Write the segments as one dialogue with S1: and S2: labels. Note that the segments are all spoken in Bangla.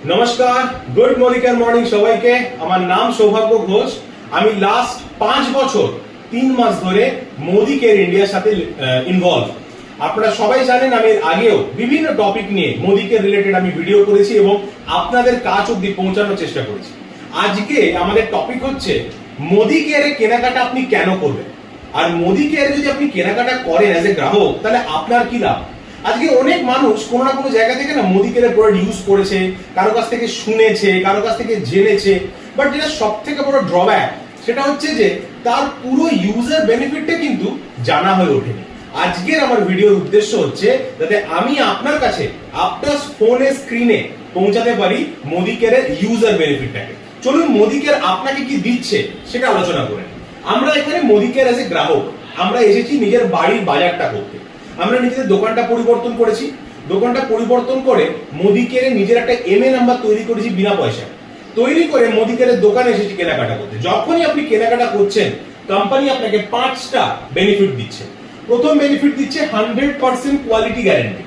S1: নমস্কার, গুড মর্নিং এর মর্নিং সবাইকে। আমার নাম সৌভাগ্য ঘোষ। আমি লাস্ট 5 বছর 3 মাস ধরে মোদি কেয়ার ইন্ডিয়ার সাথে ইনভলভ। আপনারা সবাই জানেন আমি আগেও বিভিন্ন টপিক নিয়ে মোদি কেয়ার রিলেটেড আমি ভিডিও করেছি এবং আপনাদের কাজ অবধি পৌঁছানোর চেষ্টা করেছি। আজকে আমাদের টপিক হচ্ছে মোদি কেয়ারে কেনাকাটা আপনি কেন করবেন, আর মোদি কেয়ারে যদি আপনি কেনাকাটা করেন অ্যাজ এ গ্রাহক তাহলে আপনার কি লাভ। আজকে অনেক মানুষ কোনো না কোনো জায়গা থেকে না মোদি কেয়ারের প্রোডাক্ট ইউজ করেছে, কারো কাছ থেকে শুনেছে, কারো কাছ থেকে জেনেছে, বাট যেটা সব থেকে বড় ড্রব্যাক সেটা হচ্ছে যে তার পুরো ইউজার বেনিফিটটা কিন্তু জানা হয়ে ওঠেনি। আজকের আমার ভিডিওর উদ্দেশ্য হচ্ছে যাতে আমি আপনার কাছে আপনার ফোনের স্ক্রিনে পৌঁছাতে পারি মোদি কেয়ারের ইউজার বেনিফিটটাকে। চলুন মোদি কেয়ার আপনাকে কি দিচ্ছে সেটা আলোচনা করেন। আমরা এখানে মোদি কেয়ার এজ এ গ্রাহক আমরা এসেছি নিজের বাড়ির বাজারটা করতে। আমরা নিজেদের দোকানটা পরিবর্তন করেছি, দোকানটা পরিবর্তন করে মোদি কেয়ারে নিজের একটা এমএ নাম্বার তৈরি করেছি বিনা পয়সায়। তৈরি করে মোদি কেয়ারের দোকানে এসেছি কেনাকাটা করতে। যখনই আপনি কেনাকাটা করছেন কোম্পানি আপনাকে 5টা বেনিফিট দিচ্ছে। প্রথম বেনিফিট দিচ্ছে 100% কোয়ালিটি গ্যারান্টি।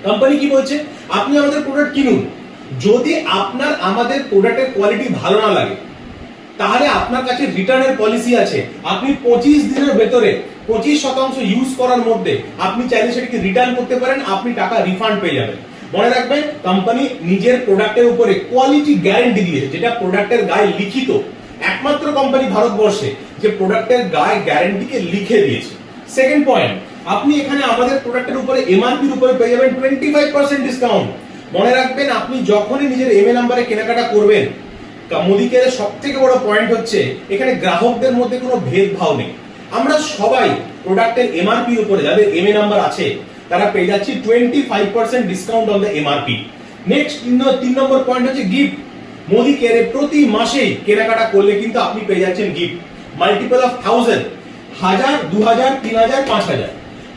S1: কোম্পানি কি বলছে, আপনি আমাদের প্রোডাক্ট কিনুন, যদি আপনার আমাদের প্রোডাক্টের কোয়ালিটি ভালো না লাগে তাহলে আপনার কাছে রিটার্নের পলিসি আছে। আপনি 25 দিনের ভেতরে 25% ইউজ করার মধ্যে আপনি চাইলে সেটাকে রিটার্ন করতে পারেন, আপনি টাকা রিফান্ড পেয়ে যাবেন। মনে রাখবেন কোম্পানি নিজের প্রোডাক্টের উপরে কোয়ালিটি গ্যারান্টি দিয়েছে, যেটা প্রোডাক্টের গায়ে লিখিত। একমাত্র কোম্পানি ভারতবর্ষে যে প্রোডাক্টের গায়ে গ্যারান্টিকে লিখে দিয়েছে। সেকেন্ড পয়েন্ট, আপনি এখানে আমাদের প্রোডাক্টের উপরে এমআরপির উপরে পেয়ে যাবেন 25% ডিসকাউন্ট। মনে রাখবেন আপনি যখনই নিজের এমএ নাম্বারে কেনাকাটা করবেন, মোদি কেয়ারের সবথেকে বড় পয়েন্ট হচ্ছে এখানে গ্রাহকদের মধ্যে কোনো ভেদভাব নেই। আমরা সবাই প্রোডাক্টের এমআরপি উপরে যাদের এমএ নাম্বার আছে তারা পেয়ে যাচ্ছি 25% discount on the MRP. Next 3 number point হচ্ছে গিফট। মোদি কেয়ারে প্রতি মাসেই কেনাকাটা করলে কিন্তু আপনি পেয়ে যাচ্ছেন গিফট মাল্টিপল অফ 1000, 1000, 2000, 3000, 5000।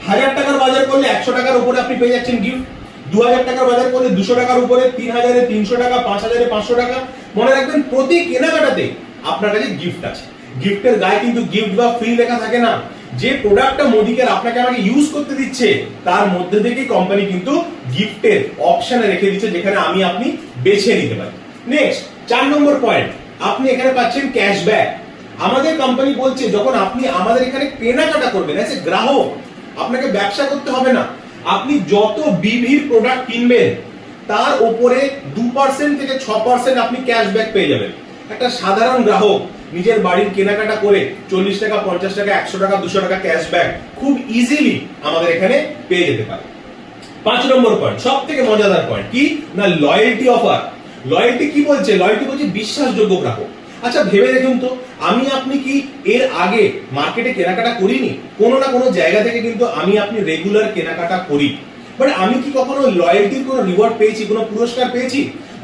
S1: 1000 টাকার বাজার করলে 100 টাকার উপরে আপনি পেয়ে যাচ্ছেন গিফট। 2000 টাকার বাজার করলে 200 টাকার উপরে, 3000 এ 300 টাকা, 5000 এ 500 টাকা। মনে রাখবেন প্রতি কেনাকাটাতে আপনার কাছে গিফট আছে। গিফটের গায়ে কিন্তু গিফট বা ফ্রি লেখা থাকে না। যে প্রোডাক্টটা মোদি কেয়ার আপনাকে আমাকে ইউজ করতে দিচ্ছে তার মধ্যে থেকে কোম্পানি কিন্তু গিফটের অপশনে রেখে দিচ্ছে, যেখানে আমি আপনি বেছে নিতে পারি। নেক্সট 4 নম্বর পয়েন্ট, আপনি এখানে পাচ্ছেন ক্যাশব্যাক। আমাদের কোম্পানি বলছে যখন আপনি আমাদের এখানে কেনাকাটা করবেন এজ এ গ্রাহক, আপনাকে ব্যবসা করতে হবে না। আপনি যত বিভির প্রোডাক্ট কিনবেন তার উপরে 2% থেকে 6% আপনি ক্যাশব্যাক পেয়ে যাবেন। একটা সাধারণ গ্রাহক নিজের বাড়ির কেনাকাটা করে 40 টাকা, 50 টাকা, 100 টাকা, 200 টাকা ক্যাশব্যাক খুব ইজিলি আমাদের এখানে পেয়ে যেতে পারে। 5 নম্বর পয়েন্ট, সব থেকে মজাদার পয়েন্ট কি না, লয়্যালটি অফার। লয়্যালটি কি বলছে? লয়্যালটি বলছে বিশ্বাসযোগ্য গ্রাহক। আচ্ছা ভেবে দেখুন তো, আমি আপনি কি এর আগে মার্কেটে কেনাকাটা করিনি? কোনো না কোনো জায়গা থেকে কিন্তু আমি আপনি রেগুলার কেনাকাটা করি, বাট আমি কি কখনো লয়্যালটির কোনো রিওয়ার্ড পেয়েছি, কোনো পুরস্কার পেয়েছি?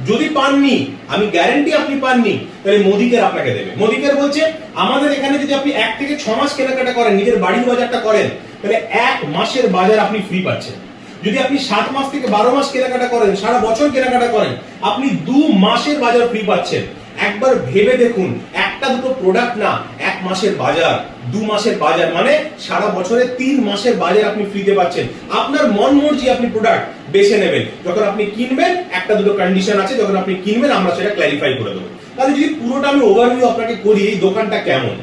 S1: যদি পাননি, আমি গ্যারান্টি আপনি পাননি, তাহলে মোদি কেয়ার আপনাকে দেবে। মোদি কেয়ার বলছে আমাদের এখানে যদি আপনি 1 থেকে 6 মাস কেনাকাটা করেন, নিজের বাড়ির বাজারটা করেন, তাহলে 1 মাসের বাজার আপনি ফ্রি পাচ্ছেন। যদি আপনি 7 মাস থেকে 12 মাস কেনাকাটা করেন, সারা বছর কেনাকাটা করেন, আপনি 2 মাসের বাজার ফ্রি পাচ্ছেন। একবার ভেবে দেখুন, একটা দুটো প্রোডাক্ট না, 1 মাসের বাজার, 2 মাসের বাজার, মানে সারা বছরে 3 মাসের বাজার আপনি ফ্রিতে পাচ্ছেন। আপনার মন মর্জি আপনি প্রোডাক্ট বেছে নেবেন। যখন আপনি কিনবেন, একটা দুটো কন্ডিশন আছে, যখন আপনি কিনবেন আমরা সেটা ক্ল্যারিফাই করে দেবো। তাহলে যদি পুরোটা আমি ওভারভিউ আপনাকে করি, এই দোকানটা কেমন,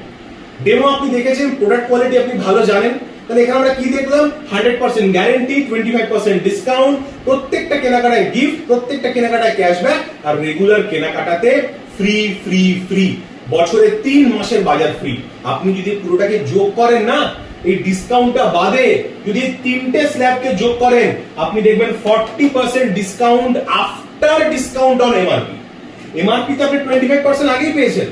S1: ডেমো আপনি দেখেছেন, প্রোডাক্ট কোয়ালিটি আপনি ভালো জানেন, তাহলে এখানে আমরা কি দেখলাম? 100% গ্যারান্টি, 25% ডিসকাউন্ট, প্রত্যেকটা কেনাকাটায় গিফট, প্রত্যেকটা কেনাকাটায় ক্যাশব্যাক, আর রেগুলার কেনাকাটাতে ফ্রি ফ্রি ফ্রি, বছরে 3 মাসের বাজার ফ্রি। আপনি যদি পুরোটাকে যোগ করেন না, এই ডিসকাউন্টটা বাদে যদি 3টে স্ল্যাবকে যোগ করেন, আপনি দেখবেন 40% discount after discount on MRP. MRP তো আপনি 25% আগেই পেয়েছেন,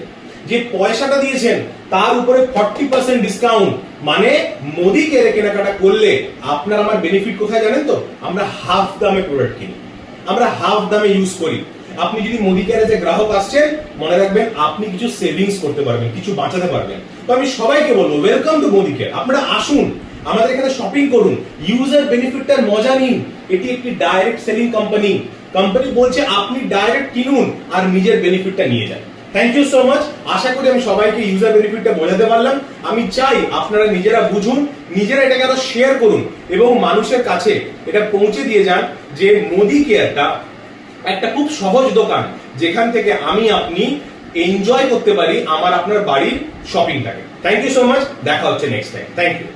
S1: যে পয়সাটা দিয়েছেন তার উপরে 40% ডিসকাউন্ট। মানে মোদি কেয়ারে কেনাকাটা করলে আপনার আমার বেনিফিট কোথায় জানেন তো? আমরা হাফ দামে প্রোডাক্ট কিনি, আমরা হাফ দামে ইউজ করি। আপনি যদি মোদি কেয়ারে যে গ্রাহক আসছেন, মনে রাখবেন আপনি কিছু সেভিংস করতে পারবেন, কিছু বাঁচাতে পারবেন। তো আমি সবাইকে বলবো ওয়েলকাম টু মোদি কেয়ার। আপনারা আসুন, আমাদের এখানে শপিং করুন, ইউজার বেনিফিটটার মজা নিন। এটি একটি ডাইরেক্ট সেলিং কোম্পানি। কোম্পানি বলছে আপনি ডাইরেক্ট কিনুন আর নিজের বেনিফিটটা নিয়ে যান। Thank you so much. আশা করি আমি সবাইকে ইউজার বেনিফিটটা বোঝাতে পারলাম। আমি চাই আপনারা নিজেরা বুঝুন, নিজেরা এটাকে আরো শেয়ার করুন এবং মানুষের কাছে এটা পৌঁছে দিয়ে যান যে মোদি কেয়ারটা একটা খুব সহজ দোকান যেখান থেকে আমি আপনি এনজয় করতে পারি আমার আপনার বাড়ির শপিংটাকে। থ্যাংক ইউ সো মাচ, দেখা হচ্ছে নেক্সট টাইম। Thank you.